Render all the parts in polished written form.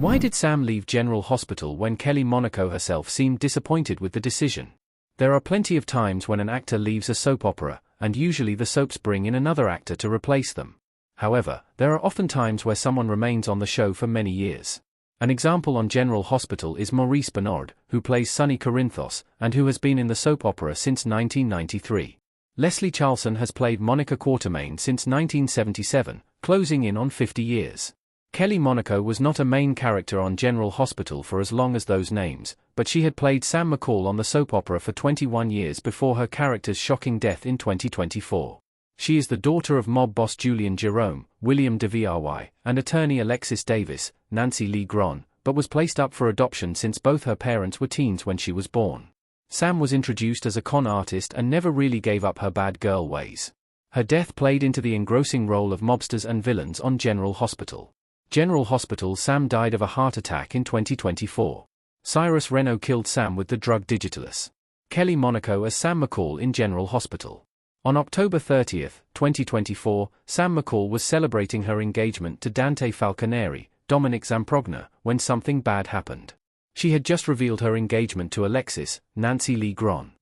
Why did Sam leave General Hospital when Kelly Monaco herself seemed disappointed with the decision? There are plenty of times when an actor leaves a soap opera, and usually the soaps bring in another actor to replace them. However, there are often times where someone remains on the show for many years. An example on General Hospital is Maurice Bernard, who plays Sonny Corinthos, and who has been in the soap opera since 1993. Leslie Charlson has played Monica Quartermain since 1977, closing in on 50 years. Kelly Monaco was not a main character on General Hospital for as long as those names, but she had played Sam McCall on the soap opera for 21 years before her character's shocking death in 2024. She is the daughter of mob boss Julian Jerome, William DeVry, and attorney Alexis Davis, Nancy Lee Gron, but was placed up for adoption since both her parents were teens when she was born. Sam was introduced as a con artist and never really gave up her bad girl ways. Her death played into the engrossing role of mobsters and villains on General Hospital. General Hospital. Sam died of a heart attack in 2024. Cyrus Reno killed Sam with the drug Digitalis. Kelly Monaco as Sam McCall in General Hospital. On October 30, 2024, Sam McCall was celebrating her engagement to Dante Falconeri, Dominic Zamprogna, when something bad happened. She had just revealed her engagement to Alexis, Nancy Lee Gron.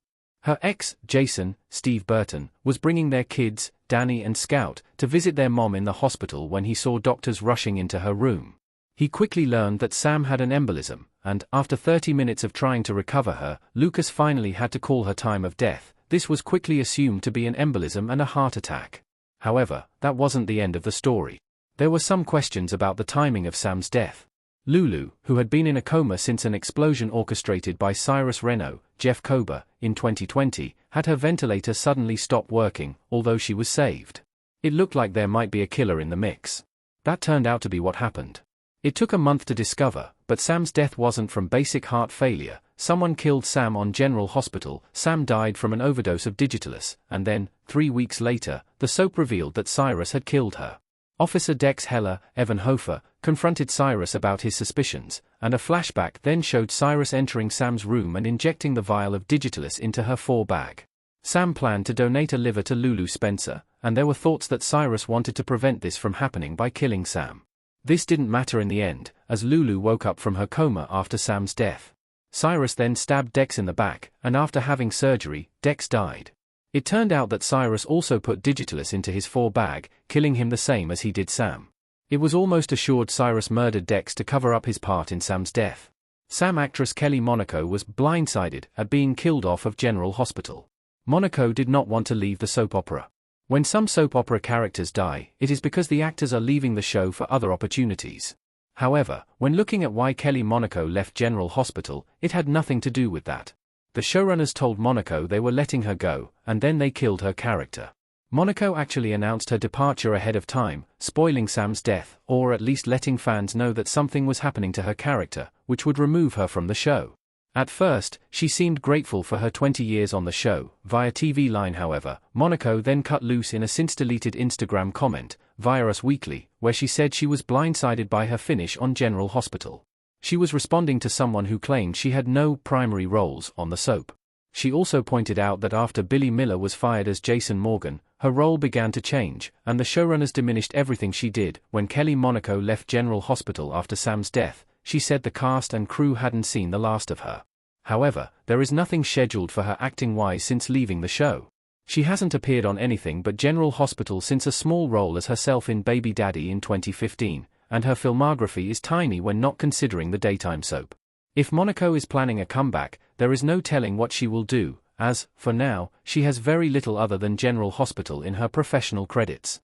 Her ex, Jason, Steve Burton, was bringing their kids, Danny and Scout, to visit their mom in the hospital when he saw doctors rushing into her room. He quickly learned that Sam had an embolism, and, after 30 minutes of trying to recover her, Lucas finally had to call her time of death. This was quickly assumed to be an embolism and a heart attack. However, that wasn't the end of the story. There were some questions about the timing of Sam's death. Lulu, who had been in a coma since an explosion orchestrated by Cyrus Reno, Jeff Kober, in 2020, had her ventilator suddenly stop working, although she was saved. It looked like there might be a killer in the mix. That turned out to be what happened. It took a month to discover, but Sam's death wasn't from basic heart failure. Someone killed Sam on General Hospital. Sam died from an overdose of Digitalis, and then, 3 weeks later, the soap revealed that Cyrus had killed her. Officer Dex Heller, Evan Hofer, confronted Cyrus about his suspicions, and a flashback then showed Cyrus entering Sam's room and injecting the vial of Digitalis into her bag. Sam planned to donate a liver to Lulu Spencer, and there were thoughts that Cyrus wanted to prevent this from happening by killing Sam. This didn't matter in the end, as Lulu woke up from her coma after Sam's death. Cyrus then stabbed Dex in the back, and after having surgery, Dex died. It turned out that Cyrus also put Digitalis into his bag, killing him the same as he did Sam. It was almost assured Cyrus murdered Dex to cover up his part in Sam's death. Sam actress Kelly Monaco was blindsided at being killed off of General Hospital. Monaco did not want to leave the soap opera. When some soap opera characters die, it is because the actors are leaving the show for other opportunities. However, when looking at why Kelly Monaco left General Hospital, it had nothing to do with that. The showrunners told Monaco they were letting her go, and then they killed her character. Monaco actually announced her departure ahead of time, spoiling Sam's death, or at least letting fans know that something was happening to her character, which would remove her from the show. At first, she seemed grateful for her 20 years on the show. Via TV Line, however, Monaco then cut loose in a since-deleted Instagram comment, via Us Weekly, where she said she was blindsided by her finish on General Hospital. She was responding to someone who claimed she had no primary roles on the soap. She also pointed out that after Billy Miller was fired as Jason Morgan, her role began to change, and the showrunners diminished everything she did. When Kelly Monaco left General Hospital after Sam's death, she said the cast and crew hadn't seen the last of her. However, there is nothing scheduled for her acting-wise since leaving the show. She hasn't appeared on anything but General Hospital since a small role as herself in Baby Daddy in 2015, and her filmography is tiny when not considering the daytime soap. If Monaco is planning a comeback, there is no telling what she will do, as, for now, she has very little other than General Hospital in her professional credits.